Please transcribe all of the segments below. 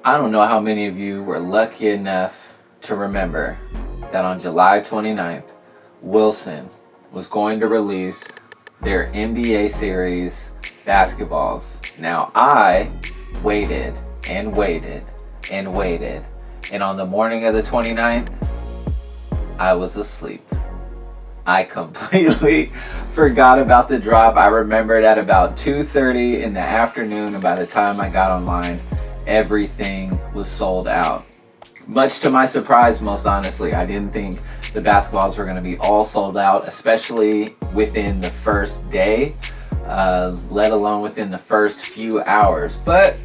I don't know how many of you were lucky enough to remember that on July 29th, Wilson was going to release their NBA series basketballs. Now, I waited and waited and waited, and on the morning of the 29th, I was asleep. I completely forgot about the drop. I remembered at about 2:30 in the afternoon, and by the time I got online, everything was sold out. Much to my surprise, most honestly, I didn't think the basketballs were going to be all sold out, especially within the first day, let alone within the first few hours. But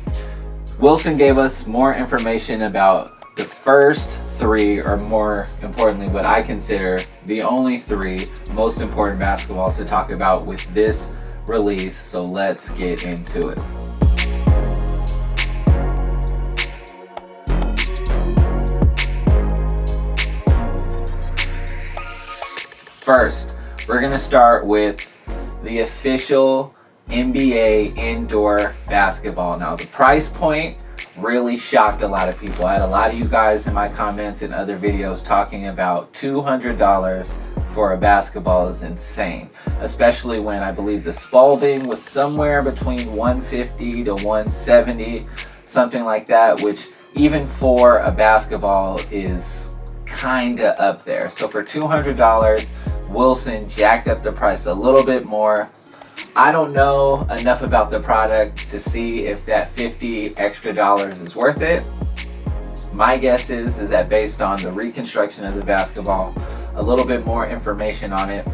Wilson gave us more information about the first three, or more importantly, what I consider the only three most important basketballs to talk about with this release. So let's get into it. First, we're going to start with the official NBA indoor basketball. Now, the price point really shocked a lot of people. I had a lot of you guys in my comments and other videos talking about $200 for a basketball is insane, especially when I believe the Spalding was somewhere between $150 to $170, something like that, which even for a basketball is kinda up there. So for $200, Wilson jacked up the price a little bit more. I don't know enough about the product to see if that $50 extra is worth it. My guess is that based on the reconstruction of the basketball, a little bit more information on it,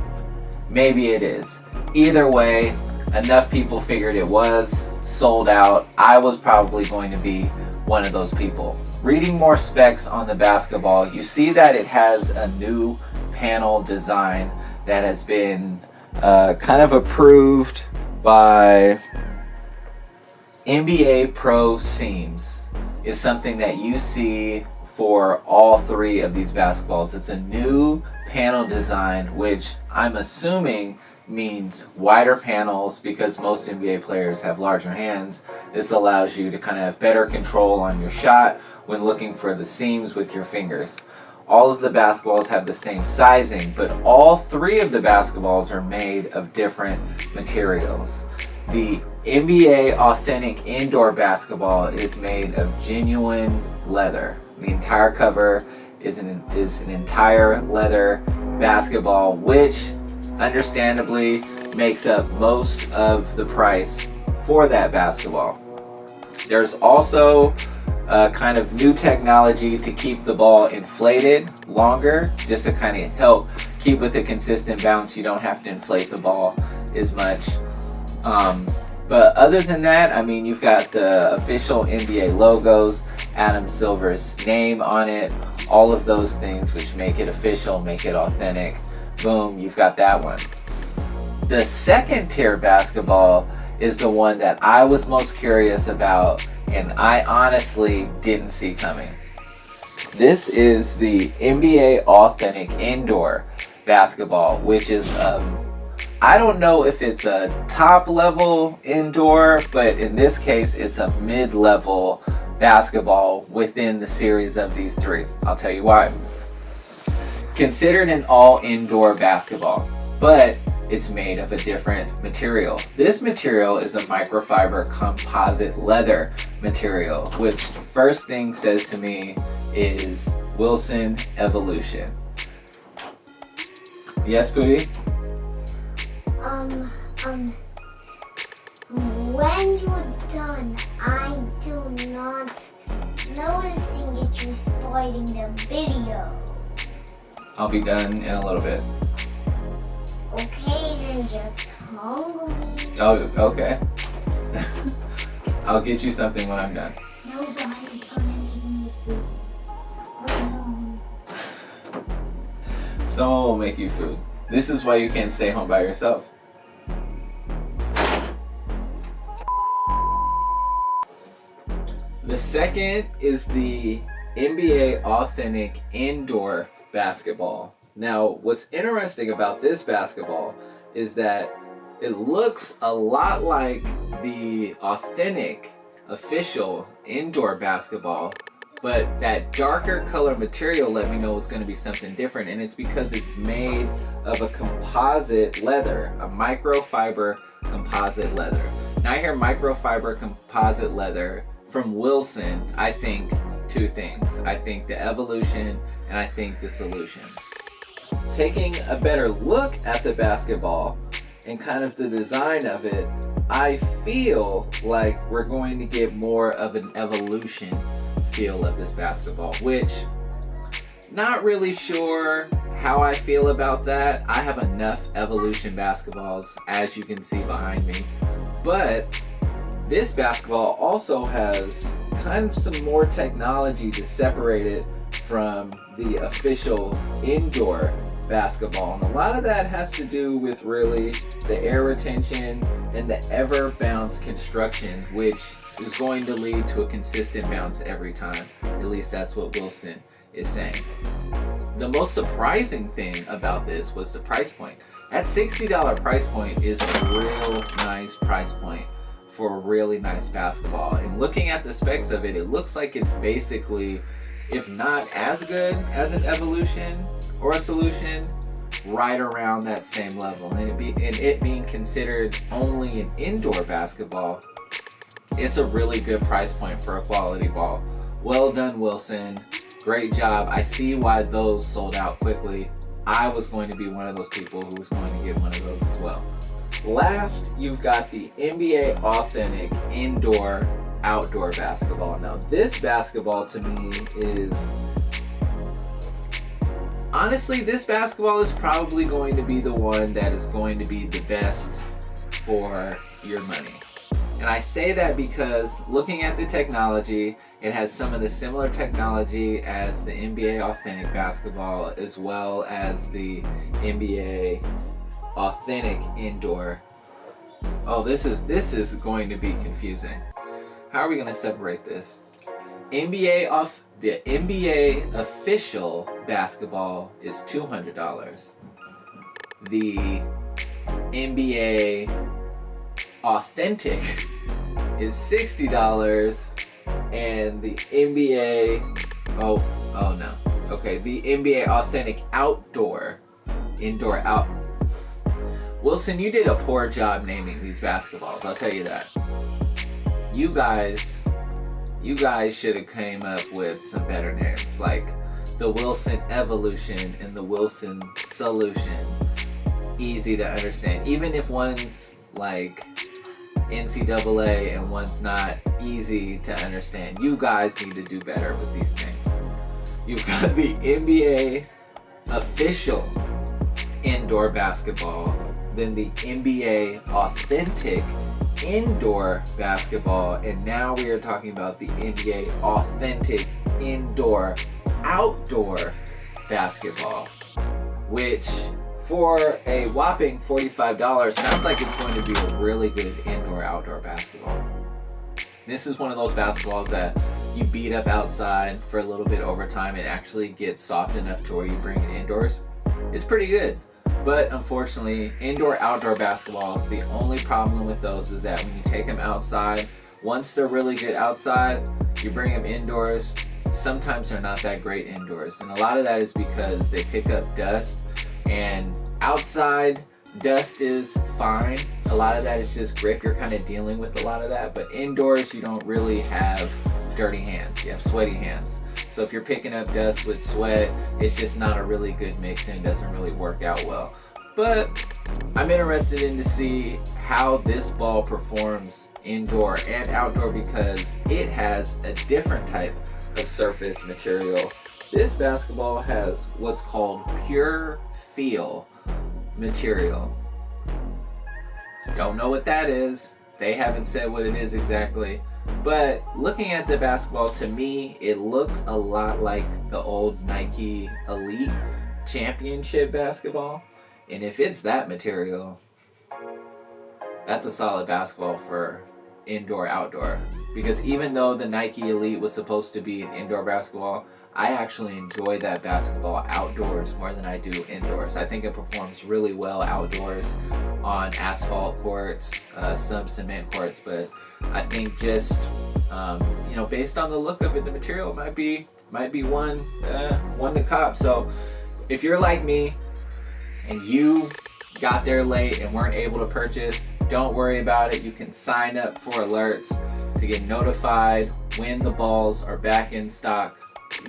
maybe it is. Either way, enough people figured it was sold out. I was probably going to be one of those people. Reading more specs on the basketball, you see that it has a new panel design that has been kind of approved by NBA Pro Seams. Is something that you see for all three of these basketballs. It's a new panel design, which I'm assuming means wider panels because most NBA players have larger hands. This allows you to kind of have better control on your shot when looking for the seams with your fingers. All of the basketballs have the same sizing, but all three of the basketballs are made of different materials. The NBA Authentic Indoor Basketball is made of genuine leather. The entire cover is an entire leather basketball, which understandably makes up most of the price for that basketball. There's also kind of new technology to keep the ball inflated longer, just to kind of help keep with a consistent bounce. You don't have to inflate the ball as much. But other than that, I mean, you've got the official NBA logos, Adam Silver's name on it, all of those things which make it official, make it authentic. Boom, you've got that one. The second tier basketball is the one that I was most curious about, and I honestly didn't see coming. This is the NBA Authentic Indoor Basketball, which is, I don't know if it's a top level indoor, but in this case, it's a mid-level basketball within the series of these three. I'll tell you why. Considered an all-indoor basketball, but it's made of a different material. This material is a microfiber composite leather material, which first thing says to me is Wilson Evolution. Yes, Booty? When you're done, I do not noticing that you're starting the video. I'll be done in a little bit. Okay, then just hungry. Oh, okay. I'll get you something when I'm done. Nobody's gonna make me food. Someone will make you food. This is why you can't stay home by yourself. The second is the NBA Authentic Indoor Basketball. Now, what's interesting about this basketball is that it looks a lot like the authentic official indoor basketball, but that darker color material let me know it was going to be something different, and it's because it's made of a composite leather, a microfiber composite leather. Now I hear microfiber composite leather from Wilson, I think two things. I think the evolution and I think the solution. Taking a better look at the basketball and kind of the design of it, I feel like we're going to get more of an evolution feel of this basketball, which not really sure how I feel about that. I have enough evolution basketballs, as you can see behind me, but this basketball also has kind of some more technology to separate it from the official indoor basketball. And a lot of that has to do with really the air retention and the ever bounce construction, which is going to lead to a consistent bounce every time. At least that's what Wilson is saying. The most surprising thing about this was the price point. That $60 price point is a real nice price point for a really nice basketball. And looking at the specs of it, it looks like it's basically, if not as good as an evolution or a solution, right around that same level. And it being considered only an indoor basketball, it's a really good price point for a quality ball. Well done, Wilson. Great job. I see why those sold out quickly. I was going to be one of those people who was going to get one of those as well. Last, you've got the NBA Authentic Indoor Outdoor Basketball. Now, this basketball to me is... honestly, this basketball is probably going to be the one that is going to be the best for your money. And I say that because looking at the technology, it has some of the similar technology as the NBA Authentic basketball, as well as the NBA Authentic Indoor. Oh, this is going to be confusing. How are we going to separate this? The NBA official basketball is $200. The NBA Authentic is $60, and the NBA the NBA Authentic Indoor Out. Wilson, you did a poor job naming these basketballs, I'll tell you that. You guys should have came up with some better names, like the Wilson Evolution and the Wilson Solution. Easy to understand, even if one's like NCAA and one's not easy to understand. You guys need to do better with these names. You've got the NBA official indoor basketball, then the NBA Authentic Indoor Basketball, and now we are talking about the NBA Authentic Indoor Outdoor Basketball, which for a whopping $45 sounds like it's going to be a really good indoor-outdoor basketball. This is one of those basketballs that you beat up outside for a little bit over time. It actually gets soft enough to where you bring it indoors. It's pretty good. But unfortunately, indoor-outdoor basketballs, the only problem with those is that when you take them outside, once they're really good outside, you bring them indoors, sometimes they're not that great indoors. And a lot of that is because they pick up dust, and outside, dust is fine. A lot of that is just grip. You're kind of dealing with a lot of that. But indoors, you don't really have dirty hands. You have sweaty hands. So if you're picking up dust with sweat, it's just not a really good mix and it doesn't really work out well. But I'm interested in to see how this ball performs indoor and outdoor because it has a different type of surface material. This basketball has what's called pure feel material. Don't know what that is. They haven't said what it is exactly. But looking at the basketball, to me, it looks a lot like the old Nike Elite Championship basketball. And if it's that material, that's a solid basketball for indoor outdoor, because even though the Nike Elite was supposed to be an indoor basketball, I actually enjoy that basketball outdoors more than I do indoors. I think it performs really well outdoors on asphalt courts, some cement courts, but I think just based on the look of it, the material might be one to cop. So if you're like me and you got there late and weren't able to purchase, don't worry about it. You can sign up for alerts to get notified when the balls are back in stock.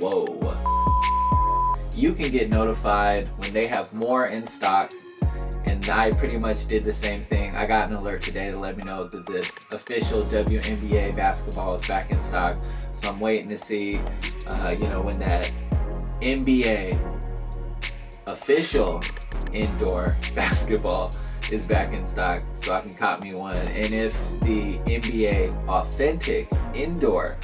Whoa. You can get notified when they have more in stock, and I pretty much did the same thing. I got an alert today to let me know that the official WNBA basketball is back in stock. So I'm waiting to see, when that NBA official indoor basketball is back in stock, so I can cop me one. And if the NBA authentic indoor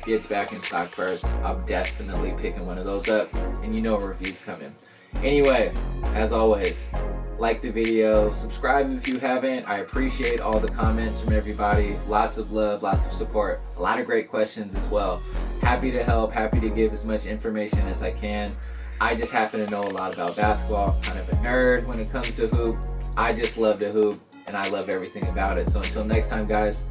gets back in stock first, I'm definitely picking one of those up, and reviews coming. Anyway, as always, like the video, subscribe if you haven't. I appreciate all the comments from everybody. Lots of love, lots of support, a lot of great questions as well. Happy to help, happy to give as much information as I can. I just happen to know a lot about basketball. I'm kind of a nerd when it comes to hoop. I just love to hoop, and I love everything about it. So until next time, guys,